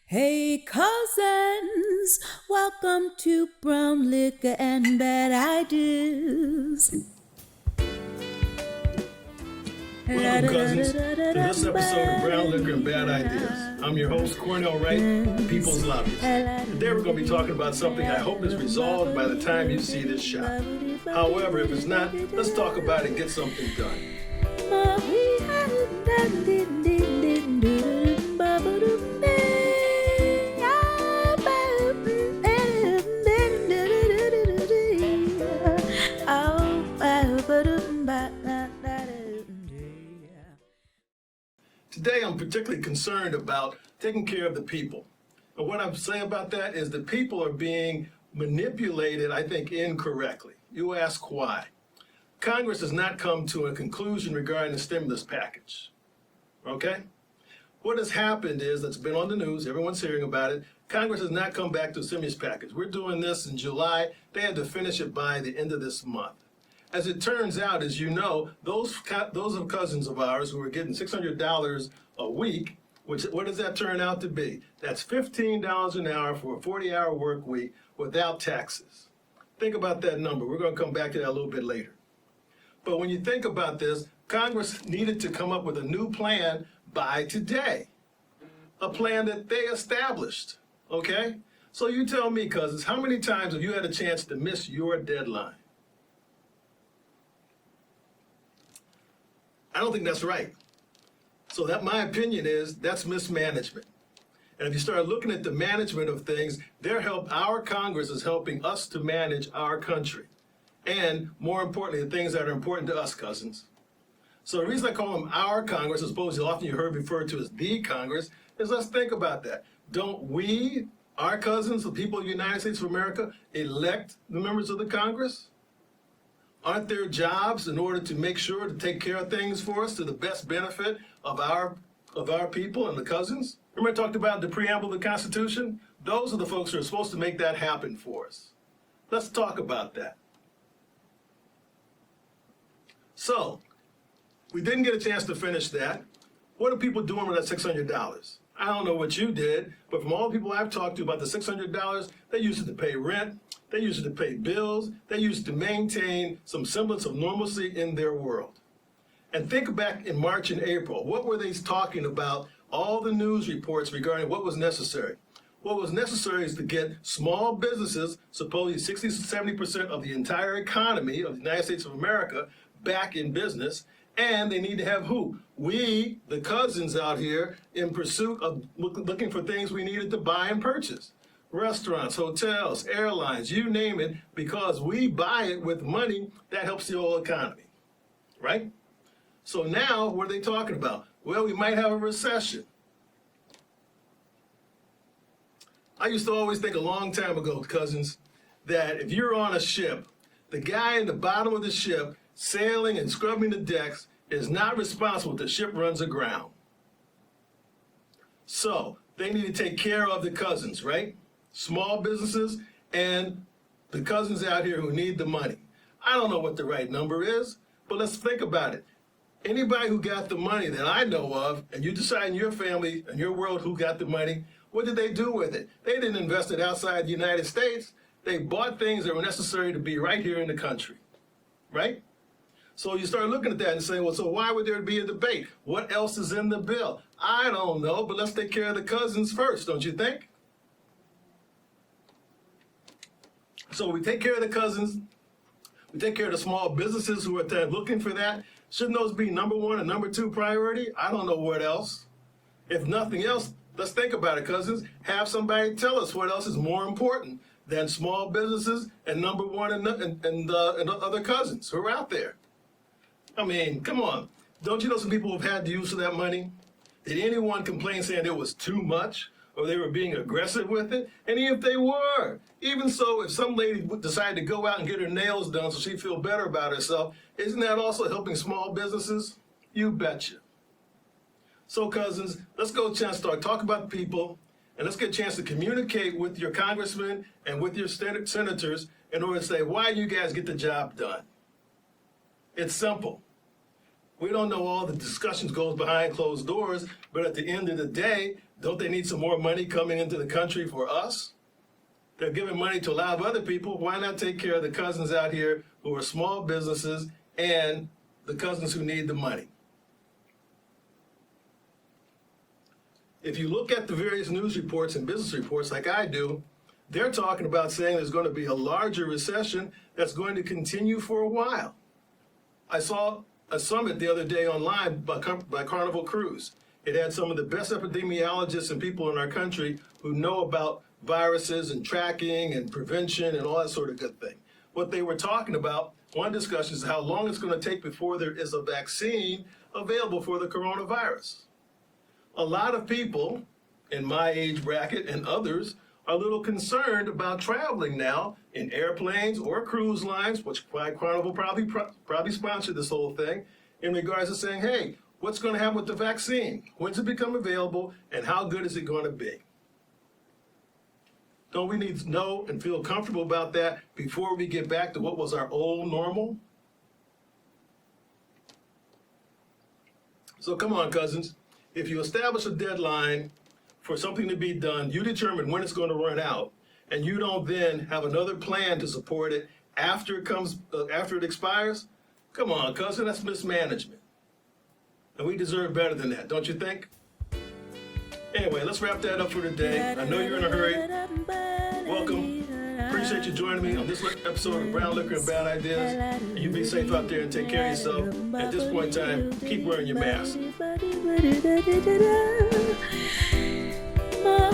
Hey cousins, welcome to Brown Liquor and Bad Ideas. Welcome, cousins, to this episode of Brown Liquor and Bad Ideas. I'm your host, Cornell Wright, People's Lobbyist. Today we're going to be talking about something I hope is resolved by the time you see this shot. However, if it's not, let's talk about it and get something done. Today, I'm particularly concerned about taking care of the people. And what I'm saying about that is the people are being manipulated, I think, incorrectly. You ask why. Congress has not come to a conclusion regarding the stimulus package. Okay? What has happened is, it's been on the news, everyone's hearing about it, Congress has not come back to a stimulus package. We're doing this in July. They had to finish it by the end of this month. As it turns out, as you know, those are cousins of ours who are getting $600 a week, which, what does that turn out to be? That's $15 an hour for a 40-hour work week without taxes. Think about that number. We're going to come back to that a little bit later. But when you think about this, Congress needed to come up with a new plan by today, a plan that they established, okay? So you tell me, cousins, how many times have you had a chance to miss your deadline? I don't think that's right. So that, my opinion is, that's mismanagement. And if you start looking at the management of things, our Congress is helping us to manage our country. And more importantly, the things that are important to us, cousins. So the reason I call them our Congress, as opposed to often you heard referred to as the Congress, is let's think about that. Don't we, our cousins, the people of the United States of America, elect the members of the Congress? Aren't there jobs in order to make sure to take care of things for us to the best benefit of our people and the cousins? Remember I talked about the preamble of the Constitution? Those are the folks who are supposed to make that happen for us. Let's talk about that. So, we didn't get a chance to finish that. What are people doing with that $600? I don't know what you did, but from all the people I've talked to about the $600, they used it to pay rent, they used it to pay bills, they used it to maintain some semblance of normalcy in their world. And think back in March and April, what were they talking about? All the news reports regarding what was necessary. What was necessary is to get small businesses, supposedly 60 to 70% of the entire economy of the United States of America, back in business. And they need to have who? We, the cousins out here, in pursuit of looking for things we needed to buy and purchase. Restaurants, hotels, airlines, you name it, because we buy it with money that helps the whole economy, right? So now, what are they talking about? Well, we might have a recession. I used to always think a long time ago, cousins, that if you're on a ship, the guy in the bottom of the ship sailing and scrubbing the decks is not responsible if the ship runs aground. So they need to take care of the cousins, right? Small businesses and the cousins out here who need the money. I don't know what the right number is, but let's think about it. Anybody who got the money that I know of, and you decide in your family and your world who got the money, what did they do with it? They didn't invest it outside the United States. They bought things that were necessary to be right here in the country, right? So you start looking at that and say, well, so why would there be a debate? What else is in the bill? I don't know, but let's take care of the cousins first, don't you think? So we take care of the cousins, we take care of the small businesses who are looking for that. Shouldn't those be number one and number two priority? I don't know what else. If nothing else, let's think about it, cousins. Have somebody tell us what else is more important than small businesses and number one and other cousins who are out there. I mean, come on. Don't you know some people have had the use of that money? Did anyone complain saying it was too much or they were being aggressive with it? And even if they were, even so, if some lady decided to go out and get her nails done so she'd feel better about herself, isn't that also helping small businesses? You betcha. So cousins, let's go a chance to start talking about people, and let's get a chance to communicate with your congressmen and with your senators in order to say, why do you guys get the job done? It's simple. We don't know all the discussions goes behind closed doors, but at the end of the day, Don't they need some more money coming into the country for us? They're giving money to a lot of other people. Why not take care of the cousins out here who are small businesses and the cousins who need the money? If you look at the various news reports and business reports like I do, they're talking about saying there's going to be a larger recession that's going to continue for a while. I saw a summit the other day online by Carnival Cruise. It had some of the best epidemiologists and people in our country who know about viruses and tracking and prevention and all that sort of good thing. What they were talking about, one discussion is how long it's going to take before there is a vaccine available for the coronavirus. A lot of people in my age bracket and others are a little concerned about traveling now in airplanes or cruise lines, which Carnival probably sponsored this whole thing, in regards to saying, hey, what's going to happen with the vaccine? When's it become available, and how good is it going to be? Don't we need to know and feel comfortable about that before we get back to what was our old normal? So come on, cousins. If you establish a deadline for something to be done, you determine when it's going to run out, and you don't then have another plan to support it after it expires. Come on, cousin, that's mismanagement. And we deserve better than that, don't you think? Anyway, let's wrap that up for today. I know you're in a hurry. Welcome. Appreciate you joining me on this episode of Brown Liquor and Bad Ideas. And you be safe out there and take care of yourself. At this point in time, keep wearing your mask. Ma